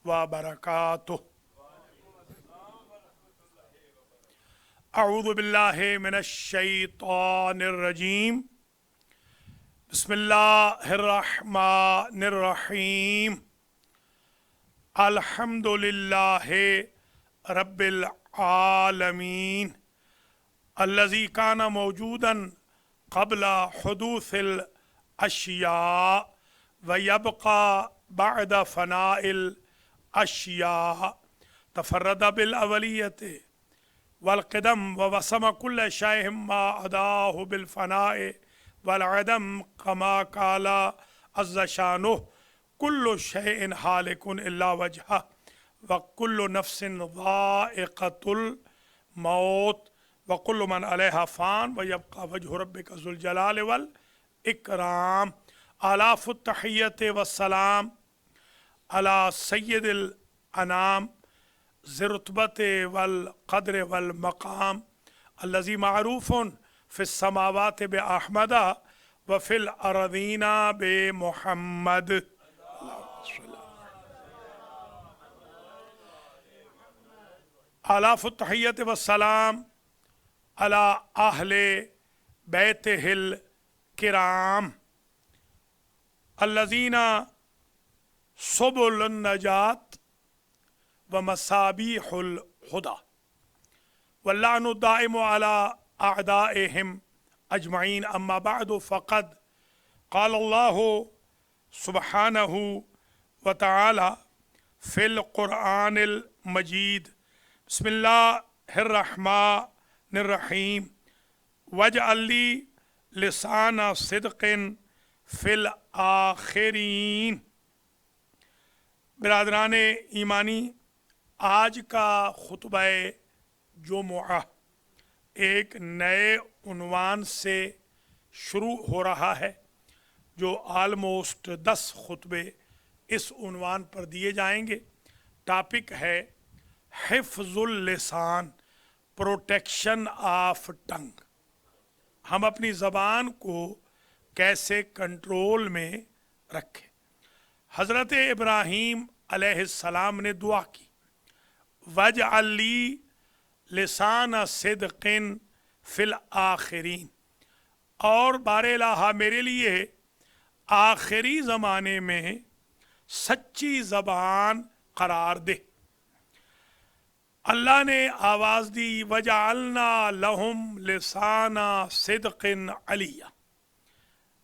व बरकातुहू। अऊज़ु बिल्लाहि मिनश शैतानिर रजीम। बिस्मिल्लाहिर रहमानिर रहीम। अल्हम्दुलिल्लाहि रब्बिल आलमीन अल्लज़ी काना मौजूदन क़ब्ल हुदूसिल अशिया व यबक़ा बअद फ़नाइल अशिया तफ़र्रद बिल अवलियति वल क़दम व वसम कुल्ल शैइन मा अदाहु बिल फ़नाए वल अदम कमा काला अज़्ज़ शानुहु कुल्लु शैइन हालिकुन इल्ला वजहह व कुल्लु नफ्सिन ज़ाइक़तुल मौत व कुल्लु मन अलैहा फ़ान व यबक़ा वजहु रब्बिका ज़ुल जलाल वल इकराम। आलाफ़ुत तहियत व सलाम अला सय्यदिल अनाम ज़िरुतबत वल क़द्र वल मक़ाम अल्लज़ी मअरूफ़ुन फ़िस समावात बि अहमदा व फ़िल अरज़ीना बि मुहम्मद। आलाफ़ुत तहियत व सलाम अला अहले बैतिहिल किराम अल्लज़ीना सुबुलुन नजात व मसाबीहुल हुदा वल्लानु दाइमु अला अअदाइहिम अजमईन। अम्मा बअदु फ़क़द क़ाल अल्लाहु सुब्हानहु व तआला फ़िल क़ुरआनिल मजीद बिस्मिल्लाहिर रहमानिर रहीम वजअल ली लिसाना सिद्क़िन फ़िल आखिरीन। बिरादरान ईमानी, आज का खुतबा जुमुआ एक नए उन्वान से शुरू हो रहा है, जो आलमोस्ट 10 खुतबे इस उन्वान पर दिए जाएंगे। टॉपिक है हिफ्ज़ुल लिसान, प्रोटेक्शन ऑफ टंग। हम अपनी ज़बान को कैसे कंट्रोल में रखें। हज़रत इब्राहीम अलैहिस्सलाम ने दुआ की, वजअल ली लिसाना सिद्क़िन फ़िल आखिरीन, और बारे इलाहा मेरे लिए आखिरी ज़माने में सच्ची ज़बान करार दे। अल्लाह ने आवाज़ दी, वजअलना लहुम लिसाना सिद्क़िन अलिया।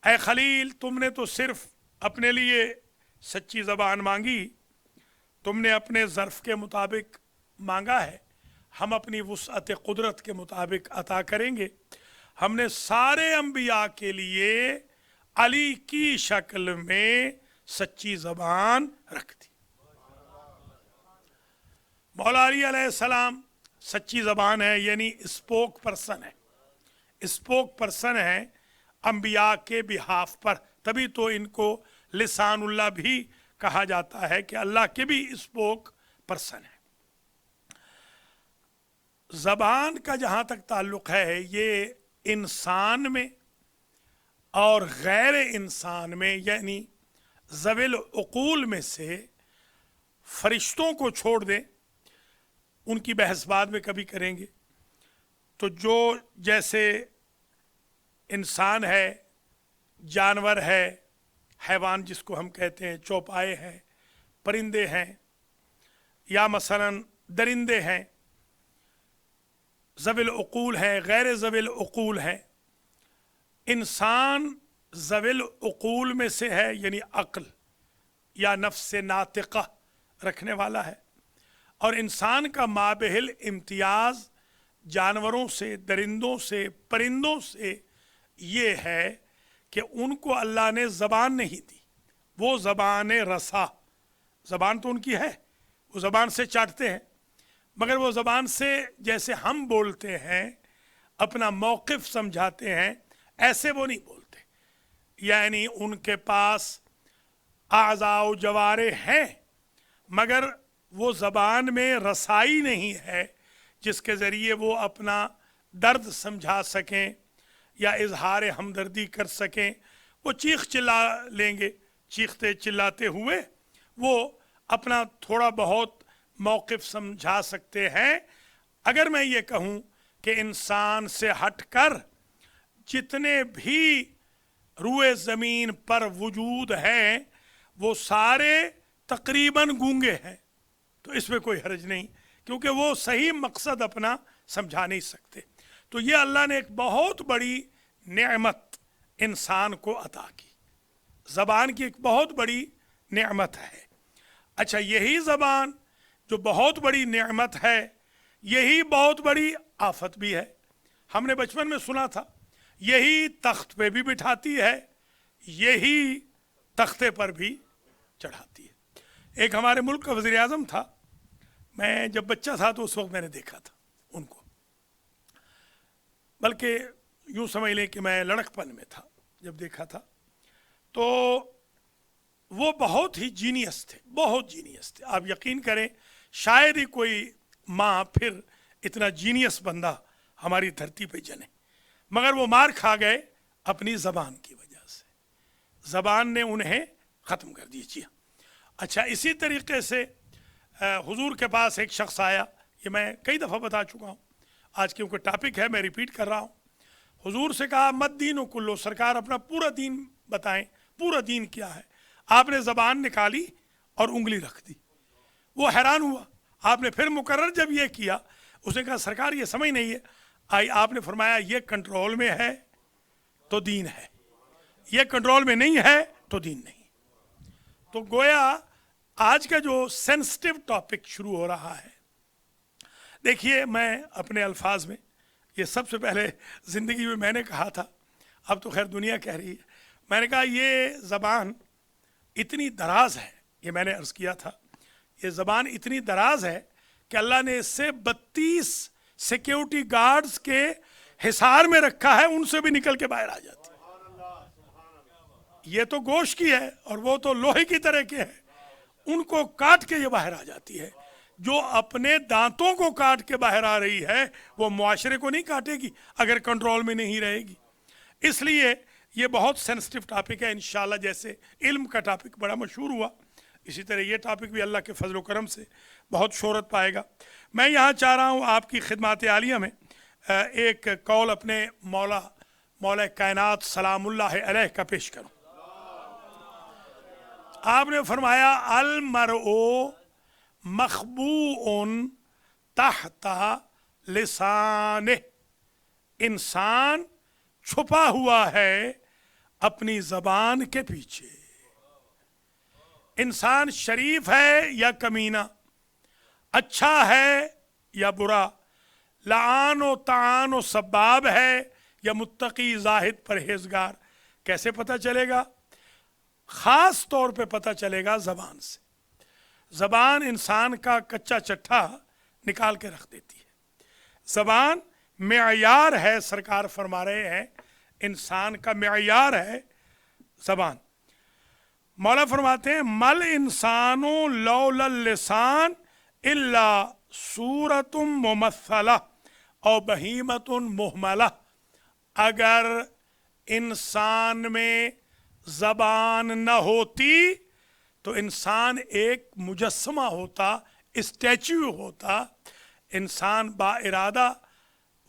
ऐ खलील, तुमने तो सिर्फ अपने लिए सच्ची ज़बान मांगी, तुमने अपने ज़र्फ़ के मुताबिक मांगा है, हम अपनी वुसअत कुदरत के मुताबिक अता करेंगे। हमने सारे अम्बिया के लिए अली की शक्ल में सच्ची ज़बान रख दी। मौला अली अलैहिस्सलाम सच्ची ज़बान है, यानी स्पोक पर्सन है, स्पोक पर्सन है अम्बिया के बिहाफ पर। तभी तो इनको लिसानुल्लाह भी कहा जाता है कि अल्लाह के भी स्पोक पर्सन है। ज़बान का जहाँ तक ताल्लुक़ है, ये इंसान में और गैर इंसान में, यानी ज़विल उक़ूल में से फरिश्तों को छोड़ दें, उनकी बहस बाद में कभी करेंगे। तो जो जैसे इंसान है, जानवर है, हैवान जिसको हम कहते हैं, चौपाए हैं, परिंदे हैं, या मसलन दरिंदे हैं, ज़विल उक़ूल हैं, गैर ज़विल उक़ूल हैं। इंसान ज़विल उक़ूल में से है, यानी अक्ल या नफ्स नातिक़ा रखने वाला है। और इंसान का माबहिल इम्तियाज़ जानवरों से, दरिंदों से, परिंदों से ये है कि उनको अल्लाह ने ज़बान नहीं दी। वो ज़बान रसा, ज़बान तो उनकी है, वो ज़बान से चाटते हैं, मगर वो ज़बान से जैसे हम बोलते हैं, अपना मौक़िफ़ समझाते हैं, ऐसे वो नहीं बोलते। यानी उनके पास आज़ाओ जवारे हैं, मगर वो ज़बान में रसाई नहीं है जिसके ज़रिए वो अपना दर्द समझा सकें या इजहार हमदर्दी कर सकें। वो चीख चिल्ला लेंगे, चीखते चिल्लाते हुए वो अपना थोड़ा बहुत मौक़िफ़ समझा सकते हैं। अगर मैं ये कहूँ कि इंसान से हटकर जितने भी रुए ज़मीन पर वजूद हैं वो सारे तकरीबन गूंगे हैं, तो इसमें कोई हर्ज नहीं, क्योंकि वो सही मकसद अपना समझा नहीं सकते। तो ये अल्लाह ने एक बहुत बड़ी नेमत इंसान को अता की, ज़बान की एक बहुत बड़ी नेमत है। अच्छा, यही ज़बान जो बहुत बड़ी नेमत है, यही बहुत बड़ी आफत भी है। हमने बचपन में सुना था, यही तख्त पे भी बिठाती है, यही तख्ते पर भी चढ़ाती है। एक हमारे मुल्क का वज़ीर आज़म था, मैं जब बच्चा था तो उस वक्त मैंने देखा था उनको, बल्कि यूँ समझ लें कि मैं लड़कपन में था जब देखा था। तो वो बहुत ही जीनियस थे, बहुत जीनियस थे। आप यकीन करें, शायद ही कोई माँ फिर इतना जीनियस बंदा हमारी धरती पे जने, मगर वो मार खा गए अपनी ज़बान की वजह से। ज़बान ने उन्हें ख़त्म कर दिया। जी। अच्छा, इसी तरीके से हुजूर के पास एक शख्स आया, ये मैं कई दफ़ा बता चुका हूँ, आज क्योंकि टॉपिक है मैं रिपीट कर रहा हूँ। हुजूर से कहा मत दीन कुल्लो, सरकार अपना पूरा दीन बताएं, पूरा दीन क्या है। आपने ज़बान निकाली और उंगली रख दी। वो हैरान हुआ। आपने फिर मुकर्रर जब ये किया, उसने कहा सरकार ये समझ नहीं है। आपने फरमाया ये कंट्रोल में है तो दीन है, ये कंट्रोल में नहीं है तो दीन नहीं। तो गोया आज का जो सेंसिटिव टॉपिक शुरू हो रहा है, देखिए मैं अपने अल्फाज में, ये सबसे पहले ज़िंदगी में मैंने कहा था, अब तो खैर दुनिया कह रही है, मैंने कहा ये ज़बान इतनी दराज है, ये मैंने अर्ज़ किया था, ये ज़बान इतनी दराज है कि अल्लाह ने इससे 32 सिक्योरिटी गार्ड्स के हिसार में रखा है, उनसे भी निकल के बाहर आ जाती है। ये तो गोश्त की है और वो तो लोहे की तरह के हैं, उनको काट के ये बाहर आ जाती है। जो अपने दांतों को काट के बाहर आ रही है वो मुआशरे को नहीं काटेगी अगर कंट्रोल में नहीं रहेगी। इसलिए ये बहुत सेंसिटिव टॉपिक है। इंशाल्लाह जैसे इल्म का टॉपिक बड़ा मशहूर हुआ, इसी तरह ये टॉपिक भी अल्लाह के फजल करम से बहुत शोहरत पाएगा। मैं यहाँ चाह रहा हूँ आपकी खिदमत आलिया में एक कौल अपने मौला कायनात सलामुल्लाह अलैह का पेश करूँ। आपने फरमाया अल मरओ मखबूउन तहता लिसाने, इंसान छुपा हुआ है अपनी ज़बान के पीछे। इंसान शरीफ है या कमीना, अच्छा है या बुरा, लान व तान व सबाब है या मुत्तकी जाहिद परहेजगार, कैसे पता चलेगा? ख़ास तौर पे पता चलेगा ज़बान से। ज़बान इंसान का कच्चा चट्टा निकाल के रख देती है। ज़बान मेयार है, सरकार फरमा रहे हैं इंसान का मेयार है ज़बान। मौला फरमाते हैं मल इंसानो लौलल लिसान इल्ला सूरतुम मुमस्सला और बहीमतुन मुहमला, अगर इंसान में ज़बान न होती तो इंसान एक मुजस्समा होता, स्टैच्यू होता, इंसान बाइरादा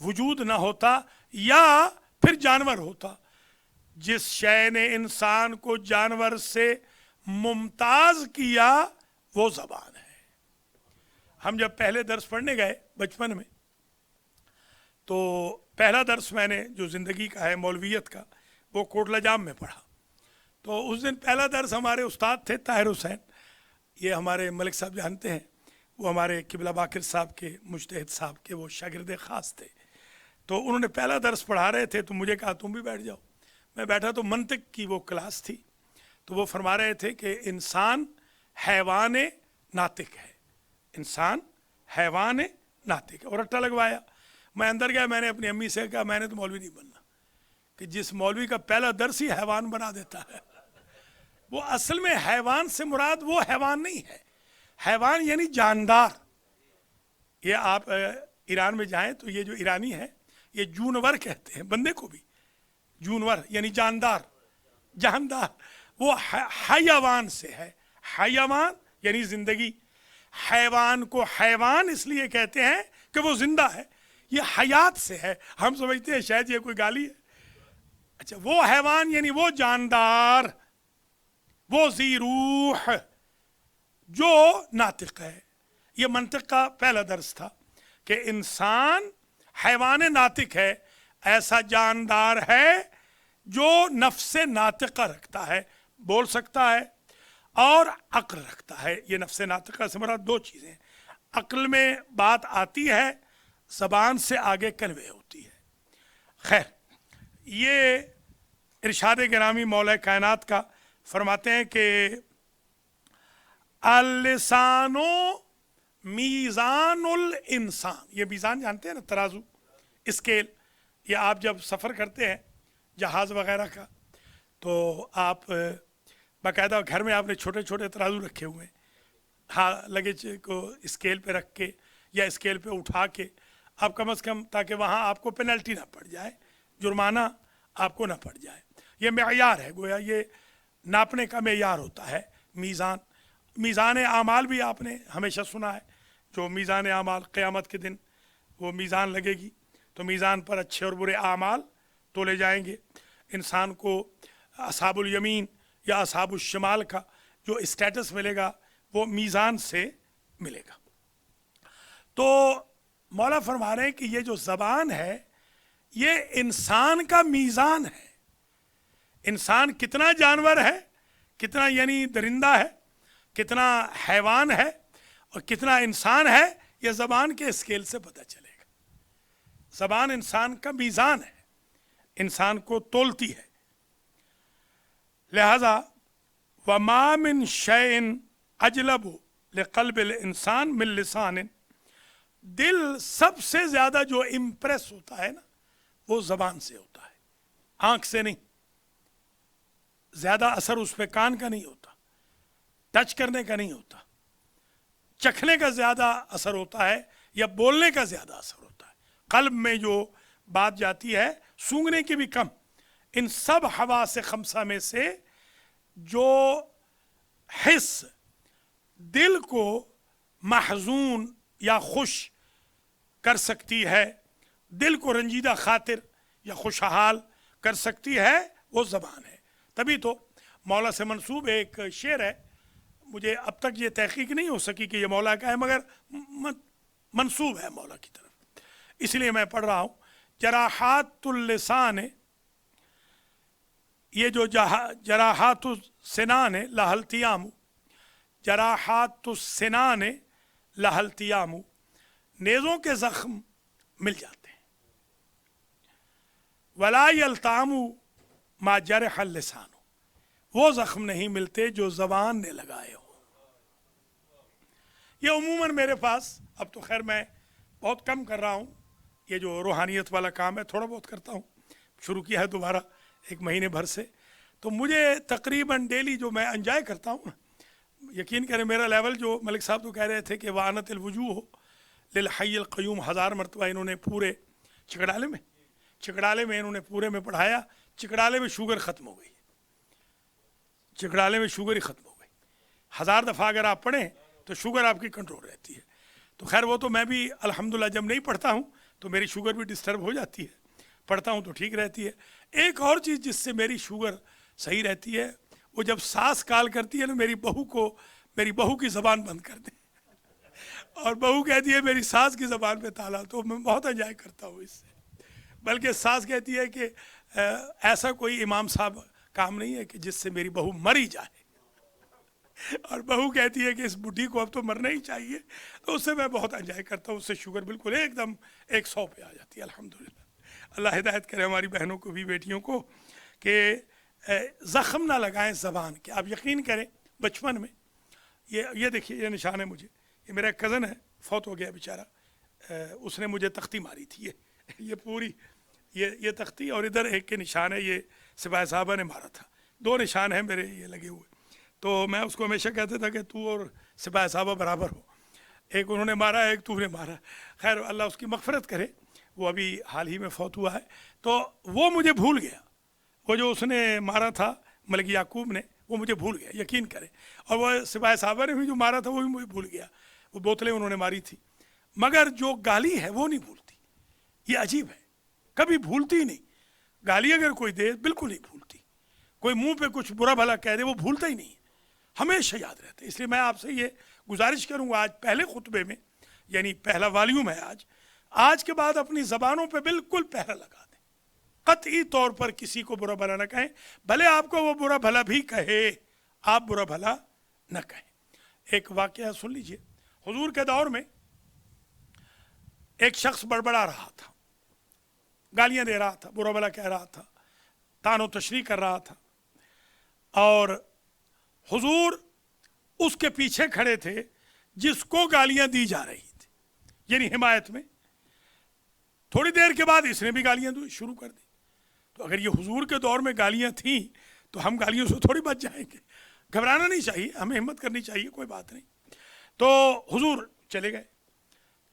वजूद न होता या फिर जानवर होता। जिस शय ने इंसान को जानवर से मुमताज़ किया वो ज़बान है। हम जब पहले दर्स पढ़ने गए बचपन में, तो पहला दर्स मैंने जो ज़िंदगी का है मौलवियत का, वो कोटला जाम में पढ़ा। तो उस दिन पहला दर्स हमारे उस्ताद थे ताहिर हुसैन, ये हमारे मलिक साहब जानते हैं, वो हमारे किबला बाकिर साहब के मुज्तहिद साहब के वो शागिर्द ख़ास थे। तो उन्होंने पहला दर्स पढ़ा रहे थे, तो मुझे कहा तुम भी बैठ जाओ। मैं बैठा तो मंतिक की वो क्लास थी, तो वो फरमा रहे थे कि इंसान हैवान नातिक है, इंसान हैवान नातिक है, और रट्टा लगवाया। मैं अंदर गया, मैंने अपनी अम्मी से कहा मैंने तो मौलवी नहीं बनना, कि जिस मौलवी का पहला दर्स ही हैवान बना देता है। वो असल में हैवान से मुराद वो हैवान नहीं है, हैवान यानी जानदार। ये आप ईरान में जाएं तो ये जो ईरानी है ये जूनवर कहते हैं बंदे को भी, जूनवर यानी जानदार, जानदार। वो हयावान से है, हयावान یعنی زندگی. حیوان کو حیوان اس لیے کہتے ہیں کہ وہ زندہ ہے, یہ حیات سے ہے. ہم سمجھتے ہیں شاید یہ کوئی گالی ہے. اچھا, وہ حیوان یعنی وہ جاندار, وہ ذی روح جو ناطق ہے. یہ منطق کا پہلا درس تھا کہ انسان حیوان ناطق ہے, ایسا جاندار ہے جو نفس ناطقہ رکھتا ہے, بول سکتا ہے اور عقل رکھتا ہے. یہ نفس ناطقہ سے مراد دو چیزیں, عقل میں بات آتی ہے, زبان سے آگے کنوے ہوتی ہے. خیر, یہ ارشاد گرامی مولا کائنات کا فرماتے ہیں کہ اللسان میزان الانسان. یہ میزان جانتے ہیں نا, ترازو, اسکیل. یہ آپ جب سفر کرتے ہیں جہاز وغیرہ کا تو آپ باقاعدہ گھر میں آپ نے چھوٹے چھوٹے ترازو رکھے ہوئے ہیں, ہاں, لگیج کو اسکیل پہ رکھ کے یا اسکیل پہ اٹھا کے آپ کم از کم, تاکہ وہاں آپ کو پینلٹی نہ پڑ جائے, جرمانہ آپ کو نہ پڑ جائے. یہ معیار ہے, گویا یہ ناپنے کا معیار ہوتا ہے میزان. میزان اعمال بھی آپ نے ہمیشہ سنا ہے, جو میزان اعمال قیامت کے دن وہ میزان لگے گی تو میزان پر اچھے اور برے اعمال تولے جائیں گے. انسان کو اصحاب الیمین یا اصحاب الشمال کا جو اسٹیٹس ملے گا وہ میزان سے ملے گا. تو مولا فرما رہے ہیں کہ یہ جو زبان ہے یہ انسان کا میزان ہے. انسان کتنا جانور ہے, کتنا یعنی درندہ ہے, کتنا حیوان ہے اور کتنا انسان ہے, یہ زبان کے اسکیل سے پتہ چلے گا. زبان انسان کا میزان ہے, انسان کو تولتی ہے. لہذا وما من شیء اجلب لقلب الانسان من لسان, دل سب سے زیادہ جو امپریس ہوتا ہے نا وہ زبان سے ہوتا ہے, آنکھ سے نہیں. زیادہ اثر اس پہ کان کا نہیں ہوتا, ٹچ کرنے کا نہیں ہوتا, چکھنے کا زیادہ اثر ہوتا ہے یا بولنے کا زیادہ اثر ہوتا ہے. قلب میں جو بات جاتی ہے سونگھنے کی بھی کم. ان سب حواس خمسہ میں سے جو حس دل کو محزون یا خوش کر سکتی ہے, دل کو رنجیدہ خاطر یا خوشحال کر سکتی ہے, وہ زبان ہے. تبھی تو مولا سے منسوب ایک شعر ہے, مجھے اب تک یہ تحقیق نہیں ہو سکی کہ یہ مولا کا ہے, مگر منسوب ہے مولا کی طرف, اس لیے میں پڑھ رہا ہوں. جراحات اللسان, یہ جو جراحات السنان لہا التیام, جراحات السنان لہا التیام, نیزوں کے زخم مل جاتے ہیں. ولا یلتام ما جرح اللسان, وہ زخم نہیں ملتے جو زبان نے لگائے ہو. یہ عموماً میرے پاس, اب تو خیر میں بہت کم کر رہا ہوں, یہ جو روحانیت والا کام ہے تھوڑا بہت کرتا ہوں, شروع کیا ہے دوبارہ ایک مہینے بھر سے. تو مجھے تقریباً ڈیلی جو میں انجوائے کرتا ہوں نا, یقین کریں میرا لیول جو ملک صاحب تو کہہ رہے تھے کہ وعنت الوجوہ للحی القیوم 1000 مرتبہ انہوں نے پورے چکڑالے میں انہوں نے پورے میں پڑھایا. چکڑالے میں شوگر ختم ہو گئی, چکڑالے میں شوگر ہی ختم ہو گئی. 1000 دفعہ اگر آپ پڑھیں تو شوگر آپ کی کنٹرول رہتی ہے. تو خیر وہ تو میں بھی الحمدللہ جب نہیں پڑھتا ہوں تو میری شوگر بھی ڈسٹرب ہو جاتی ہے, پڑھتا ہوں تو ٹھیک رہتی ہے. ایک اور چیز جس سے میری شوگر صحیح رہتی ہے, وہ جب ساس کال کرتی ہے نا میری بہو کی زبان بند کر دیں, اور بہو کہتی ہے میری ساس کی زبان پہ تالا, تو میں بہت انجوائے کرتا ہوں اس سے. بلکہ ساس کہتی ہے کہ ایسا کوئی امام صاحب کام نہیں ہے کہ جس سے میری بہو مر ہی جائے, اور بہو کہتی ہے کہ اس بڈھی کو اب تو مرنا ہی چاہیے. تو اس سے میں بہت انجوائے کرتا ہوں, اس سے شوگر بالکل ایک دم 100 پہ آ جاتی ہے الحمدللہ. اللہ ہدایت کرے ہماری بہنوں کو بھی, بیٹیوں کو, کہ زخم نہ لگائیں زبان کے. آپ یقین کریں بچپن میں یہ دیکھیے, یہ نشان ہے مجھے, یہ میرا کزن ہے, فوت ہو گیا بیچارہ, اس نے مجھے تختی ماری تھی, یہ پوری یہ تختی, اور ادھر ایک کے نشان ہے, یہ سپاہی صاحبہ نے مارا تھا. 2 نشان ہیں میرے یہ لگے ہوئے. تو میں اس کو ہمیشہ کہتا تھا کہ تو اور سپاہی صاحبہ برابر ہو, ایک انہوں نے مارا, ایک تو نے مارا. خیر اللہ اس کی مغفرت کرے, وہ ابھی حال ہی میں فوت ہوا ہے. تو وہ مجھے بھول گیا, وہ جو اس نے مارا تھا ملک یعقوب نے, وہ مجھے بھول گیا، یقین کریں. اور وہ سپاہی صاحبہ نے بھی جو مارا تھا وہ بھی مجھے بھول گیا، وہ بوتلیں انہوں نے ماری تھی. مگر جو گالی ہے وہ نہیں بھولتی. یہ عجیب ہے، کبھی بھولتی ہی نہیں. گالی اگر کوئی دے بالکل نہیں بھولتی. کوئی منہ پہ کچھ برا بھلا کہہ دے وہ بھولتا ہی نہیں، ہمیشہ یاد رہتا ہے. اس لیے میں آپ سے یہ گزارش کروں گا، آج پہلے خطبے میں، یعنی پہلا والیوم ہے آج کے بعد اپنی زبانوں پہ بالکل پہرا لگا دیں. قطعی طور پر کسی کو برا بھلا نہ کہیں، بھلے آپ کو وہ برا بھلا بھی کہے، آپ برا بھلا نہ کہیں. ایک واقعہ سن لیجئے. حضور کے دور میں ایک شخص بڑبڑا رہا تھا، گالیاں دے رہا تھا، برا بھلا کہہ رہا تھا، طعن و تشریح کر رہا تھا. اور حضور اس کے پیچھے کھڑے تھے جس کو گالیاں دی جا رہی تھی، یعنی حمایت میں. تھوڑی دیر کے بعد اس نے بھی گالیاں شروع کر دی. تو اگر یہ حضور کے دور میں گالیاں تھیں تو ہم گالیوں سے تھوڑی بچ جائیں گے. گھبرانا نہیں چاہیے، ہمیں ہمت کرنی چاہیے، کوئی بات نہیں. تو حضور چلے گئے.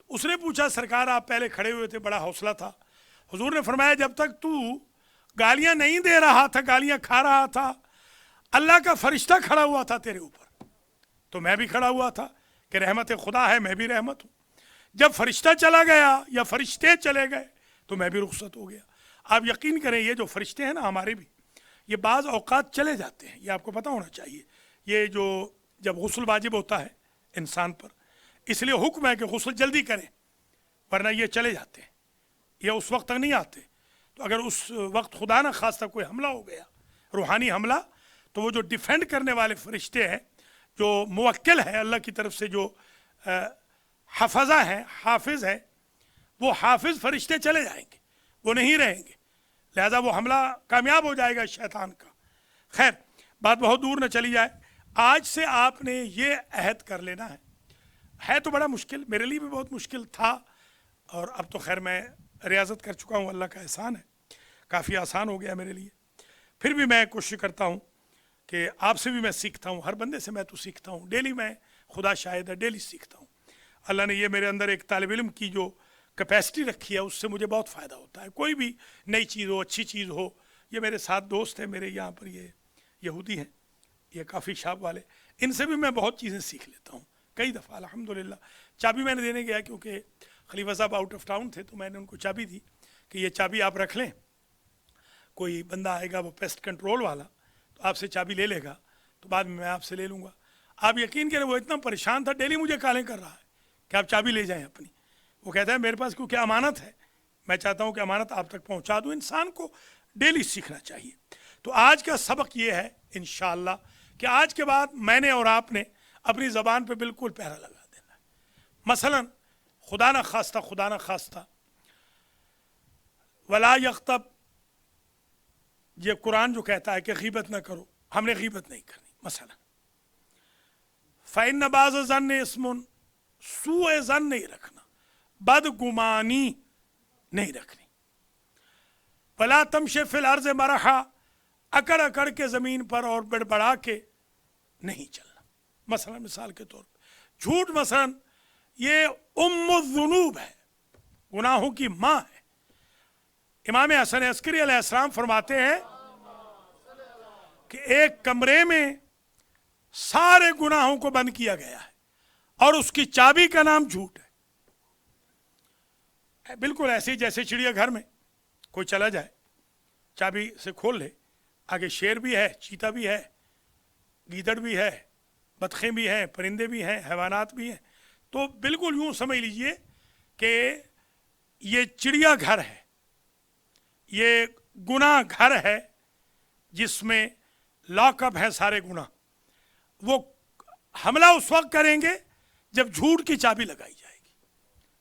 اس نے پوچھا سرکار آپ پہلے کھڑے ہوئے تھے، بڑا حوصلہ تھا. حضور نے فرمایا جب تک تو گالیاں نہیں دے رہا تھا، گالیاں کھا رہا تھا، اللہ کا فرشتہ کھڑا ہوا تھا تیرے اوپر، تو میں بھی کھڑا ہوا تھا کہ رحمت خدا ہے، میں بھی رحمت ہوں. جب فرشتہ چلا گیا یا فرشتے چلے گئے تو میں بھی رخصت ہو گیا. آپ یقین کریں یہ جو فرشتے ہیں نا ہمارے بھی، یہ بعض اوقات چلے جاتے ہیں، یہ آپ کو پتہ ہونا چاہیے. یہ جو جب غسل واجب ہوتا ہے انسان پر، اس لیے حکم ہے کہ غسل جلدی کریں، ورنہ یہ چلے جاتے ہیں، یہ اس وقت تک نہیں آتے. تو اگر اس وقت خدا نہ خواستہ کوئی حملہ ہو گیا، روحانی حملہ، تو وہ جو ڈیفینڈ کرنے والے فرشتے ہیں، جو موکل ہے اللہ کی طرف سے، جو حفظہ ہیں، حافظ ہے، وہ حافظ فرشتے چلے جائیں گے، وہ نہیں رہیں گے. لہذا وہ حملہ کامیاب ہو جائے گا شیطان کا. خیر، بات بہت دور نہ چلی جائے. آج سے آپ نے یہ عہد کر لینا ہے تو بڑا مشکل، میرے لیے بھی بہت مشکل تھا، اور اب تو خیر میں ریاضت کر چکا ہوں، اللہ کا احسان ہے، کافی آسان ہو گیا میرے لیے. پھر بھی میں کوشش کرتا ہوں کہ آپ سے بھی میں سیکھتا ہوں، ہر بندے سے میں تو سیکھتا ہوں، ڈیلی میں، خدا شاہد ہے ڈیلی سیکھتا ہوں. اللہ نے یہ میرے اندر ایک طالب علم کی جو کیپیسٹی رکھی ہے، اس سے مجھے بہت فائدہ ہوتا ہے. کوئی بھی نئی چیز ہو، اچھی چیز ہو. یہ میرے ساتھ دوست ہیں، میرے یہاں پر یہ یہودی ہیں، یہ کافی شاپ والے، ان سے بھی میں بہت چیزیں سیکھ لیتا ہوں کئی دفعہ الحمدللہ. چابی میں نے دینے گیا کیونکہ خلیفہ صاحب آؤٹ آف ٹاؤن تھے، تو میں نے ان کو چابی دی کہ یہ چابی آپ رکھ لیں، کوئی بندہ آئے گا وہ پیسٹ کنٹرول والا تو آپ سے چابی لے لے گا، تو بعد میں آپ سے لے لوں گا. آپ یقین کریں وہ اتنا پریشان تھا، ڈیلی مجھے کالیں کر رہا ہے کہ آپ چابی لے جائیں اپنی. وہ کہتا ہے میرے پاس کیونکہ امانت ہے، میں چاہتا ہوں کہ امانت آپ تک پہنچا دوں. انسان کو ڈیلی سیکھنا چاہیے. تو آج کا سبق یہ ہے انشاءاللہ کہ آج کے بعد میں نے اور آپ نے اپنی زبان پہ بالکل پہرا لگا دینا ہے. مثلا خدا نہ خواستہ ولا یغتب، یہ قرآن جو کہتا ہے کہ غیبت نہ کرو، ہم نے غیبت نہیں کرنی. مثلا فإن بعض الظن اسم، سوء ظن نہیں رکھنا، بدگمانی نہیں رکھنی. ولا تمشی فی الارض مرحا، اکڑ اکڑ کے زمین پر اور بڑبڑا کے نہیں چلنا. مثلا مثال کے طور پر جھوٹ مثلا یہ ام الذنوب ہے، گناہوں کی ماں ہے. امام حسن عسکری علیہ السلام فرماتے ہیں کہ ایک کمرے میں سارے گناہوں کو بند کیا گیا ہے اور اس کی چابی کا نام جھوٹ ہے. بالکل ایسے ہی جیسے چڑیا گھر میں کوئی چلا جائے، چابی سے کھول لے، آگے شیر بھی ہے، چیتا بھی ہے، گیدڑ بھی ہے، بطخیں بھی ہیں، پرندے بھی ہیں، حیوانات بھی ہیں. تو بالکل یوں سمجھ لیجئے کہ یہ چڑیا گھر ہے، یہ گناہ گھر ہے جس میں لاک اپ ہے سارے گناہ. وہ حملہ اس وقت کریں گے جب جھوٹ کی چابی لگائی جائے گی.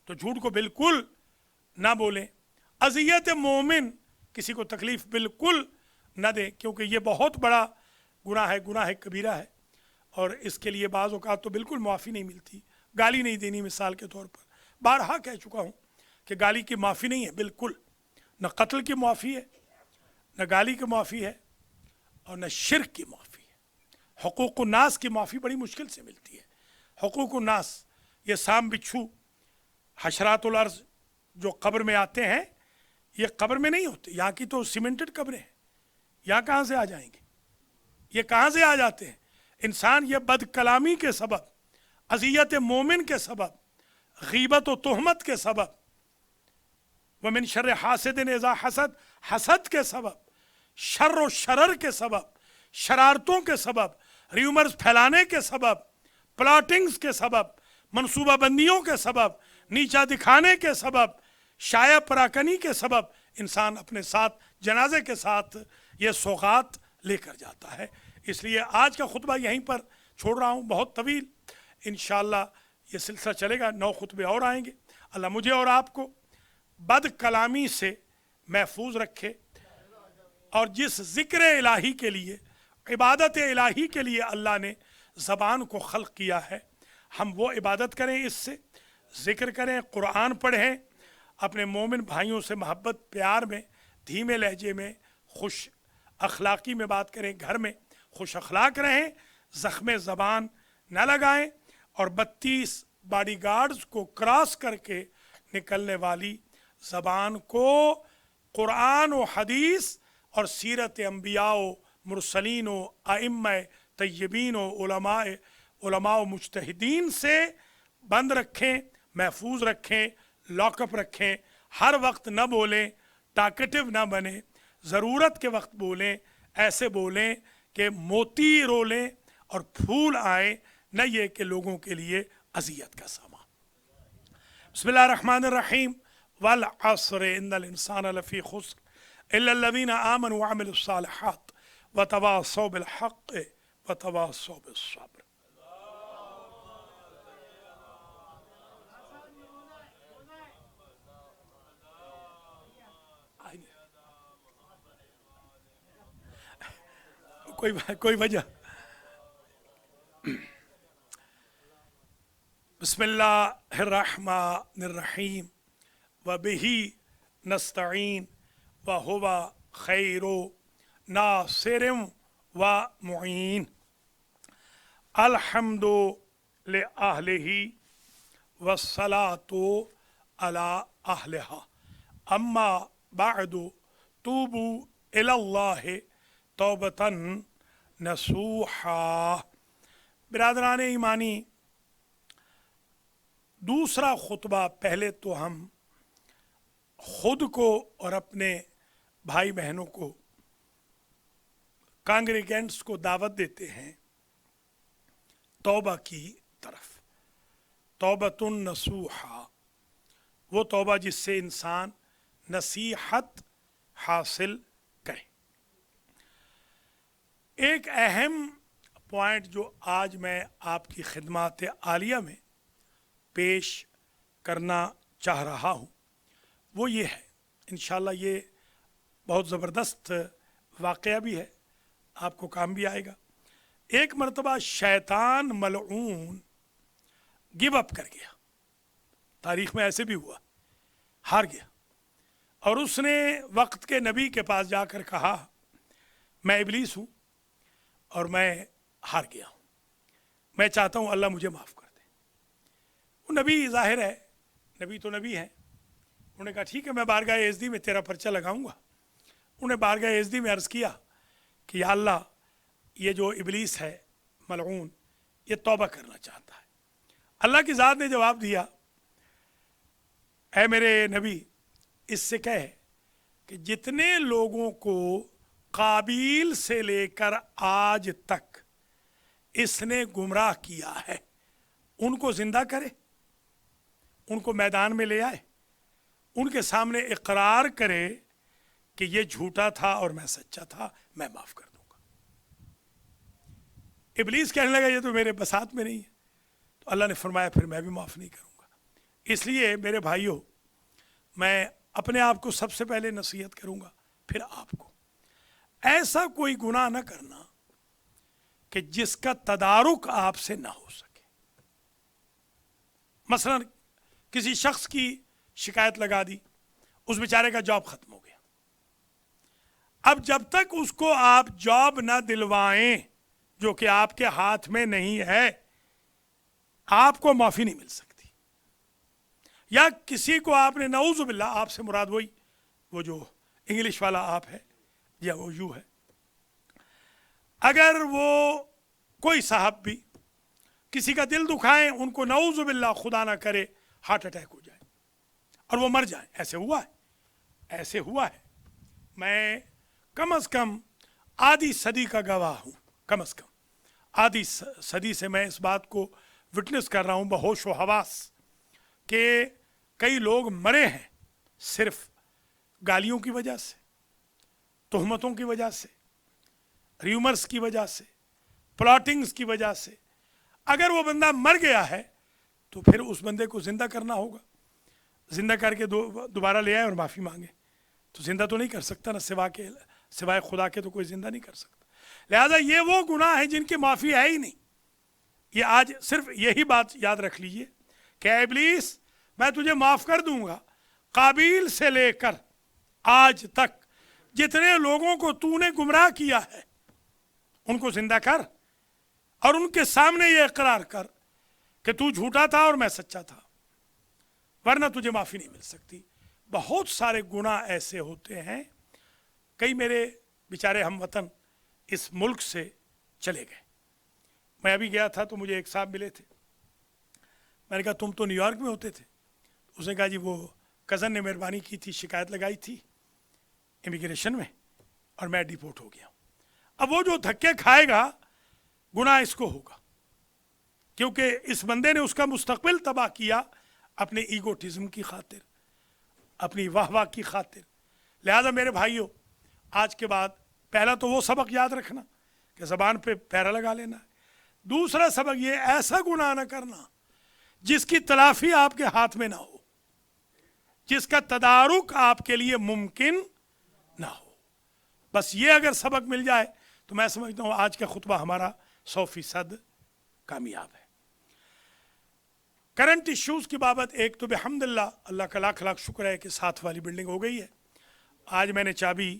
تو جھوٹ کو بالکل نہ بولیں. اذیت مومن، کسی کو تکلیف بالکل نہ دیں، کیونکہ یہ بہت بڑا گناہ ہے، گناہ کبیرہ ہے، اور اس کے لیے بعض اوقات تو بالکل معافی نہیں ملتی. گالی نہیں دینی مثال کے طور پر. بارہا کہہ چکا ہوں کہ گالی کی معافی نہیں ہے بالکل، نہ قتل کی معافی ہے، نہ گالی کی معافی ہے، اور نہ شرک کی معافی ہے. حقوق الناس کی معافی بڑی مشکل سے ملتی ہے. حقوق الناس، یہ سام بچھو، حشرات الارض جو قبر میں آتے ہیں، یہ قبر میں نہیں ہوتے، یہاں کی تو سیمنٹڈ قبریں ہیں، یہاں کہاں سے آ جائیں گے؟ یہ کہاں سے آ جاتے ہیں؟ انسان یہ بد کلامی کے سبب، اذیت مومن کے سبب، غیبت و تہمت کے سبب، ومن شر حاسد اذا حسد، حسد کے سبب، شر و شرر کے سبب، شرارتوں کے سبب، ریومرز پھیلانے کے سبب، پلاٹنگز کے سبب، منصوبہ بندیوں کے سبب، نیچا دکھانے کے سبب، شائع پراکنی کے سبب انسان اپنے ساتھ جنازے کے ساتھ یہ سوغات لے کر جاتا ہے۔ اس لیے آج کا خطبہ یہیں پر چھوڑ رہا ہوں، بہت طویل، انشاءاللہ یہ سلسلہ چلے گا، 9 خطبے اور آئیں گے۔ اللہ مجھے اور آپ کو بد کلامی سے محفوظ رکھے، اور جس ذکر الہی کے لیے، عبادت الہی کے لیے اللہ نے زبان کو خلق کیا ہے، ہم وہ عبادت کریں، اس سے ذکر کریں، قرآن پڑھیں، اپنے مومن بھائیوں سے محبت پیار میں، دھیمے لہجے میں، خوش اخلاقی میں بات کریں، گھر میں خوش اخلاق رہیں، زخم زبان نہ لگائیں، اور 32 باڈی گارڈز کو کراس کر کے نکلنے والی زبان کو قرآن و حدیث اور سیرت انبیاء و مرسلین و ائمہ طیبین و علماء و مجتہدین سے بند رکھیں، محفوظ رکھیں، لاک اپ رکھیں، ہر وقت نہ بولیں، ٹاکٹیو نہ بنیں، ضرورت کے وقت بولیں، ایسے بولیں کہ موتی رولیں اور پھول آئیں، نہ یہ کہ لوگوں کے لیے اذیت کا سامان۔ بسم اللہ الرحمن الرحیم، والعصر ان الانسان لفی خسر الا الذین آمنوا وعملوا الصالحات وتواصوا بالحق وتواصوا بالصبر۔ کوئی وجہ؟ بسم اللہ الرحمن الرحیم، وبہ نستعین وہو خیر ناصر ومعین، الحمد لأہلہ والصلاة علی اہلہا، اما بعد توبوا الی اللہ توبۃ نصوحا۔ برادران ایمانی، دوسرا خطبہ، پہلے تو ہم خود کو اور اپنے بھائی بہنوں کو، کانگریگینٹس کو دعوت دیتے ہیں توبہ کی طرف، توبۃ نصوحا، وہ توبہ جس سے انسان نصیحت حاصل کرے۔ ایک اہم پوائنٹ جو آج میں آپ کی خدمات عالیہ میں پیش کرنا چاہ رہا ہوں وہ یہ ہے، انشاءاللہ یہ بہت زبردست واقعہ بھی ہے، آپ کو کام بھی آئے گا۔ ایک مرتبہ شیطان ملعون گیو اپ کر گیا، تاریخ میں ایسے بھی ہوا، ہار گیا، اور اس نے وقت کے نبی کے پاس جا کر کہا میں ابلیس ہوں اور میں ہار گیا ہوں، میں چاہتا ہوں اللہ مجھے معاف کر دے۔ وہ نبی ظاہر ہے، نبی تو نبی ہے، انہوں نے کہا ٹھیک ہے میں بارگاہ یزدی میں تیرا پرچہ لگاؤں گا۔ انہوں نے بارگاہ یزدی میں عرض کیا کہ یا اللہ، یہ جو ابلیس ہے ملعون، یہ توبہ کرنا چاہتا ہے۔ اللہ کی ذات نے جواب دیا، اے میرے نبی، اس سے کہے کہ جتنے لوگوں کو قابیل سے لے کر آج تک اس نے گمراہ کیا ہے ان کو زندہ کرے، ان کو میدان میں لے آئے، ان کے سامنے اقرار کرے کہ یہ جھوٹا تھا اور میں سچا تھا، میں معاف کر دوں گا۔ ابلیس کہنے لگا یہ تو میرے بساط میں نہیں ہے، تو اللہ نے فرمایا پھر میں بھی معاف نہیں کروں گا۔ اس لیے میرے بھائیوں، میں اپنے آپ کو سب سے پہلے نصیحت کروں گا، پھر آپ کو، ایسا کوئی گناہ نہ کرنا کہ جس کا تدارک آپ سے نہ ہو سکے۔ مثلا کسی شخص کی شکایت لگا دی، اس بیچارے کا جاب ختم ہو گیا، اب جب تک اس کو آپ جاب نہ دلوائیں جو کہ آپ کے ہاتھ میں نہیں ہے، آپ کو معافی نہیں مل سکتی۔ یا کسی کو آپ نے، نعوذ باللہ، آپ سے مراد وہی وہ جو انگلش والا آپ ہے یا وہ یو ہے، अगर वो कोई साहब भी किसी का दिल दुखाएं, उनको नऊज़ु बिल्लाह खुदा ना करे हार्ट अटैक हो जाए और वो मर जाए, ऐसे हुआ है, ऐसे हुआ है। मैं कम से कम आधी सदी का गवाह हूँ, कम से कम आधी सदी से मैं इस बात को विटनेस कर रहा हूँ बहोश व हवास कि कई लोग मरे हैं सिर्फ गालियों की वजह से, तोहमतों की वजह से, र्यूमर्स की वजह से, प्लॉटिंग्स की वजह से। अगर वो बंदा मर गया है तो फिर उस बंदे को जिंदा करना होगा, जिंदा करके दोबारा ले आए और माफ़ी मांगे। तो जिंदा तो नहीं कर सकता ना, सिवाय खुदा के तो कोई जिंदा नहीं कर सकता। लिहाजा ये वो गुनाह है जिनकी माफ़ी है ही नहीं। ये आज सिर्फ यही बात याद रख लीजिए कि इब्लीस मैं तुझे माफ़ कर दूंगा, काबिल से लेकर आज तक जितने लोगों को तूने गुमराह किया है उनको जिंदा कर और उनके सामने ये इकरार कर कि तू झूठा था और मैं सच्चा था, वरना तुझे माफ़ी नहीं मिल सकती। बहुत सारे गुनाह ऐसे होते हैं। कई मेरे बेचारे हम वतन इस मुल्क से चले गए। मैं अभी गया था तो मुझे एक साहब मिले थे। मैंने कहा तुम तो न्यूयॉर्क में होते थे। उसने कहा जी वो कज़न ने मेहरबानी की थी, शिकायत लगाई थी इमिग्रेशन में और मैं डिपोर्ट हो गया। अब वो जो धक्के खाएगा गुनाह इसको होगा, क्योंकि इस बंदे ने उसका मुस्तकबिल तबाह किया अपने ईगोटिज्म की खातिर, अपनी वाह की खातिर। लिहाजा मेरे भाइयों, आज के बाद पहला तो वो सबक याद रखना कि ज़बान पे पैरा लगा लेना है। दूसरा सबक ये, ऐसा गुनाह ना करना जिसकी तलाफी आपके हाथ में ना हो, जिसका तदारुक आपके लिए मुमकिन ना हो। बस ये अगर सबक मिल जाए तो मैं समझता हूँ आज का खुतबा हमारा 100% कामयाब है। करंट इश्यूज़ की बाबत एक तो बिहम्दिल्लाह अल्लाह का लाख लाख शुक्र है कि साथ वाली बिल्डिंग हो गई है। आज मैंने चाबी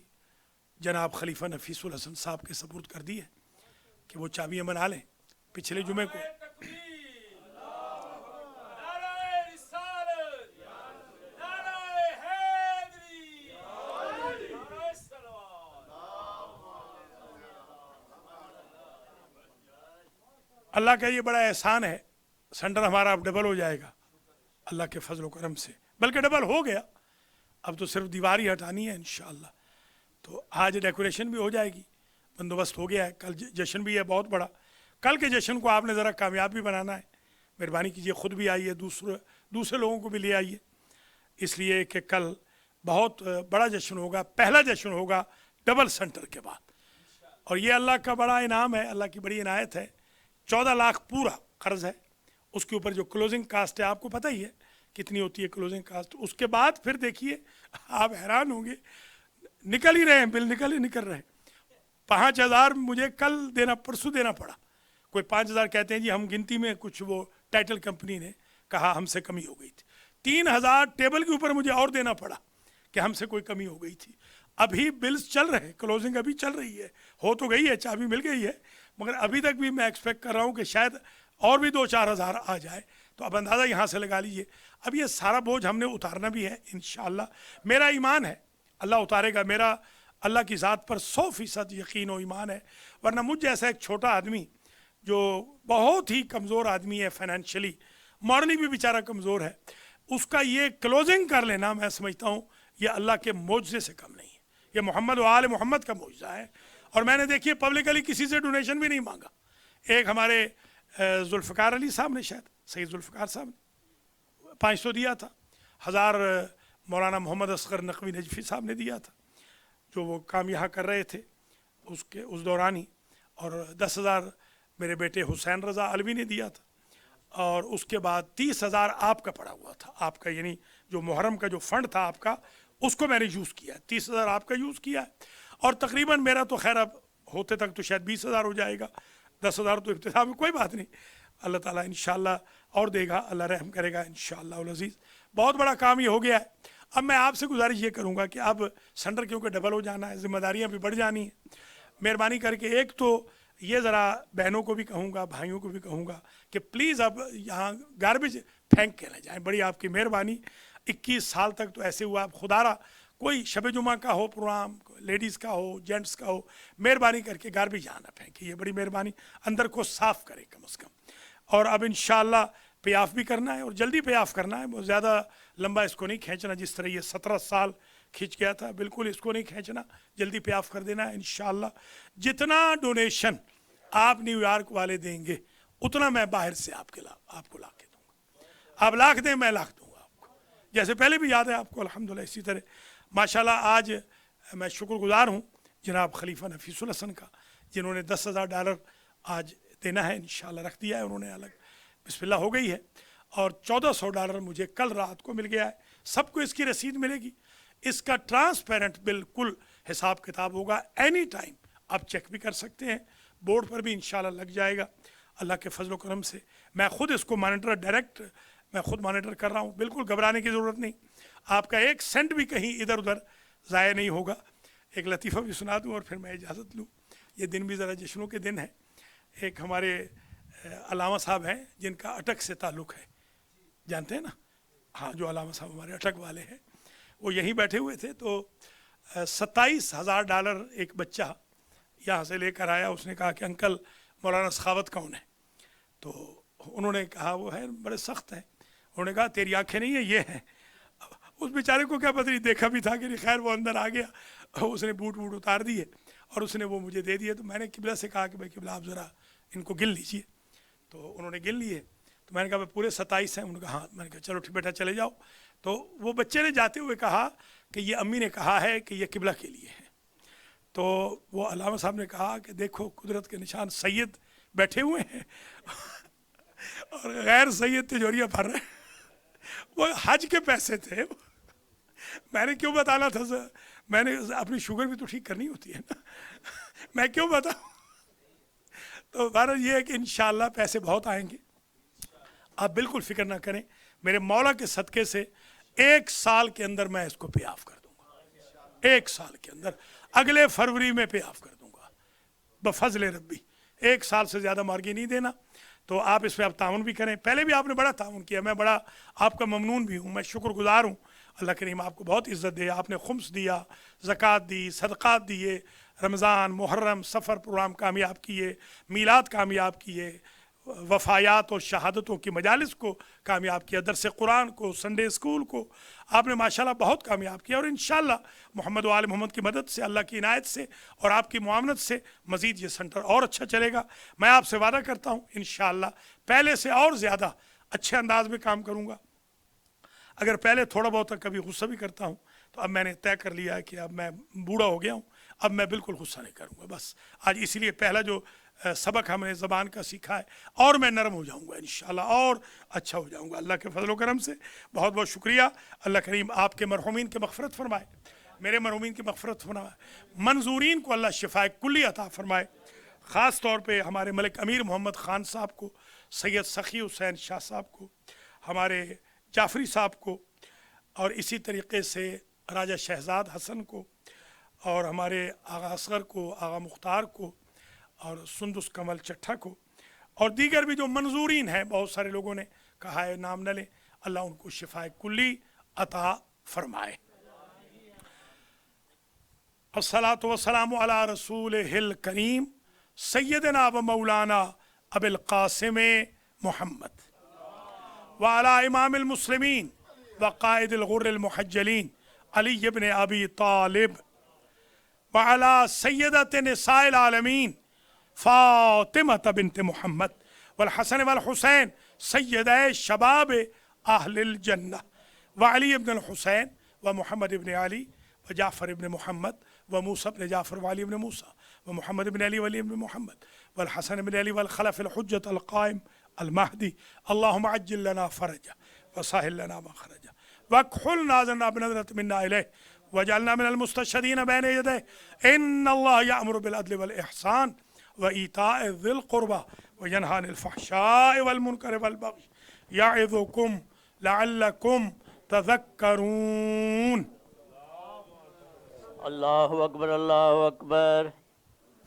जनाब खलीफा नफीसुल हसन साहब के सपुर्द कर दी है कि वो चाबियाँ बना लें। पिछले जुमे को अल्लाह का ये बड़ा एहसान है, सेंटर हमारा अब डबल हो जाएगा अल्लाह के फजल करम से, बल्कि डबल हो गया। अब तो सिर्फ दीवार ही हटानी है इंशाअल्लाह। तो आज डेकोरेशन भी हो जाएगी, बंदोबस्त हो गया है। कल जश्न भी है बहुत बड़ा। कल के जश्न को आपने ज़रा कामयाब भी बनाना है। मेहरबानी कीजिए, ख़ुद भी आइए, दूसरे लोगों को भी ले आइए, इसलिए कि कल बहुत बड़ा जश्न होगा। पहला जश्न होगा डबल सेंटर के बाद, और ये अल्लाह का बड़ा इनाम है, अल्लाह की बड़ी इनायत है। 14 लाख पूरा कर्ज है, उसके ऊपर जो क्लोजिंग कास्ट है आपको पता ही है कितनी होती है क्लोजिंग कास्ट। उसके बाद फिर देखिए, आप हैरान होंगे, निकल ही रहे हैं बिल, निकल रहे हैं। 5,000 मुझे कल देना, परसों देना पड़ा। कोई 5,000 कहते हैं जी हम गिनती में कुछ वो टाइटल कंपनी ने कहा हमसे कमी हो गई थी। 3,000 टेबल के ऊपर मुझे और देना पड़ा कि हमसे कोई कमी हो गई थी। अभी बिल्स चल रहे हैं, क्लोजिंग अभी चल रही है, हो तो गई है, चाबी मिल गई है, मगर अभी तक भी मैं एक्सपेक्ट कर रहा हूँ कि शायद और भी 2-4 हज़ार आ जाए। तो अब अंदाज़ा यहाँ से लगा लीजिए। अब ये सारा बोझ हमने उतारना भी है इंशाअल्लाह। मेरा ईमान है अल्लाह उतारेगा, मेरा अल्लाह की ज़ात पर 100% यकीन और ईमान है। वरना मुझ जैसा एक छोटा आदमी जो बहुत ही कमज़ोर आदमी है, फाइनेंशियली मॉरली भी बेचारा कमज़ोर है, उसका ये क्लोजिंग कर लेना मैं समझता हूँ ये अल्लाह के मोज़े से कम नहीं है। ये मोहम्मद व आले मोहम्मद का मोज़ा है। और मैंने देखिए पब्लिकली किसी से डोनेशन भी नहीं मांगा। एक हमारे जुल्फ़िकार अली साहब ने, शायद सईद जुल्फ़िकार साहब ने 500 दिया था, 1000 मौलाना मोहम्मद असगर नकवी नजफ़ी साहब ने दिया था जो वो काम यहाँ कर रहे थे उस दौरान ही, और 10,000 मेरे बेटे हुसैन रज़ा अलवी ने दिया था, और उसके बाद 30,000 आपका पड़ा हुआ था। आपका यानी जो मुहर्रम का जो फंड था आपका, उसको मैंने यूज़ किया, 30,000 आपका यूज़ किया है। और तकरीबन मेरा तो खैर अब होते तक तो शायद 20,000 हो जाएगा, 10,000 तो इब्तिदा में, कोई बात नहीं, अल्लाह ताला इंशाअल्लाह और देगा, अल्लाह रहम करेगा इंशाअल्लाह उल अज़ीज़। बहुत बड़ा काम ये हो गया है। अब मैं आपसे गुजारिश ये करूँगा कि अब सेंटर क्योंकि डबल हो जाना है, जिम्मेदारियाँ भी बढ़ जानी है, मेहरबानी करके एक तो ये ज़रा बहनों को भी कहूँगा, भाइयों को भी कहूँगा कि प्लीज़ अब यहाँ गार्बेज फेंक के ले जाएँ, बड़ी आपकी मेहरबानी। 21 साल तक तो ऐसे हुआ, अब खुदारा कोई शब जुमा का हो प्रोग्राम, लेडीज़ का हो, जेंट्स का हो, मेहरबानी करके गार्बेज यहाँ ना फेंके, ये बड़ी मेहरबानी, अंदर को साफ़ करें कम से कम। और अब इंशाअल्लाह पे ऑफ भी करना है और जल्दी पे ऑफ करना है, बहुत ज़्यादा लंबा इसको नहीं खींचना, जिस तरह ये 17 साल खींच गया था, बिल्कुल इसको नहीं खींचना, जल्दी पे ऑफ कर देना है इंशाअल्लाह। जितना डोनेशन आप न्यूयॉर्क वाले देंगे उतना मैं बाहर से आपको ला के दूँगा। आप लाख दें, मैं लाख दूँगा आपको, जैसे पहले भी याद है आपको अल्हम्दुलिल्लाह। इसी तरह माशाल्लाह आज मैं शुक्रगुजार हूँ जनाब खलीफा नफीसुल हसन का, जिन्होंने $10,000 आज देना है इंशाअल्लाह रख दिया है उन्होंने अलग, बिस्मिल्लाह हो गई है। और $1,400 मुझे कल रात को मिल गया है, सबको इसकी रसीद मिलेगी। इसका ट्रांसपेरेंट बिल्कुल हिसाब किताब होगा, एनी टाइम आप चेक भी कर सकते हैं, बोर्ड पर भी इंशाअल्लाह लग जाएगा अल्लाह के फजल करम से। मैं खुद इसको मॉनिटर डायरेक्ट मैं खुद मॉनिटर कर रहा हूँ, बिल्कुल घबराने की ज़रूरत नहीं, आपका 1 सेंट भी कहीं इधर उधर ज़ाया नहीं होगा। एक लतीफ़ा भी सुना दूँ और फिर मैं इजाज़त लूँ। ये दिन भी ज़रा जश्नों के दिन है। एक हमारे अलामा साहब हैं जिनका अटक से ताल्लुक़ है, जानते हैं ना, हाँ, जो अलामा साहब हमारे अटक वाले हैं, वो यहीं बैठे हुए थे, तो $27,000 एक बच्चा यहाँ से लेकर आया। उसने कहा कि अंकल मौलाना सखावत कौन है? तो उन्होंने कहा वो है, बड़े सख्त हैं। उन्होंने कहा तेरी आंखें नहीं है, ये हैं। उस बेचारे को क्या पता नहीं, देखा भी था कि नहीं, खैर वो अंदर आ गया, उसने बूट उतार दिए और उसने वो मुझे दे दिए। तो मैंने किबला से कहा कि भाई किबला आप ज़रा इनको गिन लीजिए, तो उन्होंने गिन लिए। तो मैंने कहा भाई पूरे 27 हैं? उन्होंने कहा हाँ। मैंने कहा चलो ठीक बेटा चले जाओ। तो वो बच्चे ने जाते हुए कहा कि ये अम्मी ने कहा है कि ये किबला के लिए है। तो वो अलामा साहब ने कहा कि देखो कुदरत के निशान, सैयद बैठे हुए हैं और गैर सैयद तिजोरियाँ भर रहे हैं। वो हज के पैसे थे। मैंने क्यों बताना था सर, मैंने अपनी शुगर भी तो ठीक करनी होती है ना मैं क्यों बताऊँ। तो बहरहाल ये है कि इंशाअल्लाह पैसे बहुत आएंगे, आप बिल्कुल फिक्र ना करें। मेरे मौला के सदक़े से 1 साल के अंदर मैं इसको पे ऑफ कर दूंगा, 1 साल के अंदर, अगले फरवरी में पे ऑफ कर दूंगा बफजल रब्बी। 1 साल से ज़्यादा मार्गी नहीं देना। तो आप इस पर आप ताउन भी करें, पहले भी आपने बड़ा ताउन किया, मैं बड़ा आपका ममनून भी हूँ, मैं शुक्रगुजार हूँ। अल्लाह करीम आपको बहुत इज़्ज़त दे। आपने खुम्स दिया, ज़कात दी, सदक़ात दिए, रमज़ान, मुहर्रम, सफ़र प्रोग्राम कामयाब किए, मीलाद कामयाब किए, वफ़ायात और शहादतों की मजालिस को कामयाब किया, दरस कुरान को, संडे स्कूल को आपने माशाल्लाह बहुत कामयाब किया। और इंशाअल्लाह मोहम्मद व आले मोहम्मद की मदद से, अल्लाह की इनायत से और आपकी मुआवनत से मज़ीद ये सेंटर और अच्छा चलेगा। मैं आपसे वादा करता हूँ इंशाअल्लाह पहले से और ज़्यादा अच्छे अंदाज में काम करूँगा। अगर पहले थोड़ा बहुत कभी गुस्सा भी करता हूँ, तो अब मैंने तय कर लिया है कि अब मैं बूढ़ा हो गया हूँ, अब मैं बिल्कुल गुस्सा नहीं करूँगा। बस आज इसीलिए पहला जो सबक हमने ज़बान का सीखा है, और मैं नरम हो जाऊँगा इंशाअल्लाह, और अच्छा हो जाऊँगा अल्लाह के फजल करम से। बहुत बहुत शुक्रिया। अल्लाह करीम आपके मरहूमीन की मग़फ़िरत फरमाए, मेरे मरहूमीन की मग़फ़िरत फरमाए, मंजूरीन को अल्लाह शिफ़ाए कुल्ली अता फरमाए। ख़ास तौर पे हमारे मलिक अमीर मोहम्मद ख़ान साहब को, सैयद सखी हुसैन शाह साहब को, हमारे जाफ़री साहब को, और इसी तरीक़े से राजा शहज़ाद हसन को, और हमारे आगा असगर को, आगा मुख्तार को, और सुंदुस कमल चट्ठा को, और दीगर भी जो मंजूरीन हैं, बहुत सारे लोगों ने कहा है नाम न लें, अल्लाह उनको शिफ़ाए कुल्ली अता फरमाए। अस्सलातु वस्सलामु अला रसूलिहिल करीम सय्यदना व मौलाना अबिल क़ासिम मुहम्मद व अला इमामिल मुस्लिमीन व क़ाइदिल गुर्रिल मुहज्जलीन अली इब्न अबी तालिब व अला सय्यदत निसाइल आलमीन फ़ातिमा बिन्त मुहम्मद वल हसन वल हुसैन सय्यदै शबाब अहलिल जन्नह व अली इब्न हुसैन व मुहम्मद इब्न अली व जाफ़र इब्न मुहम्मद व मूसा इब्न जाफ़र व अली इब्न मूसा व मुहम्मद इब्न अली व अली इब्न मुहम्मद वल हसन इब्न अली वल खलफ़िल हुज्जत अल क़ाइम अल महदी अल्लाहुम्मा अज्जिल लना फ़रजा व साहिल लना मख़रजा वक़्हुल नाज़रना बिनज़रत मिन्ना इलैह वजअलना मिनल मुस्तशहीदीन बैन यदैह इन्नल्लाह यअमुरु बिल अदलि वल इहसान व ईताए ज़िल क़ुरबा व यनहा अनिल फ़हशाइ वल मुनकरि वल बग़य यअज़ुकुम लअल्लकुम तज़क्करून। अल्लाहु अकबर, अल्लाहु अकबर।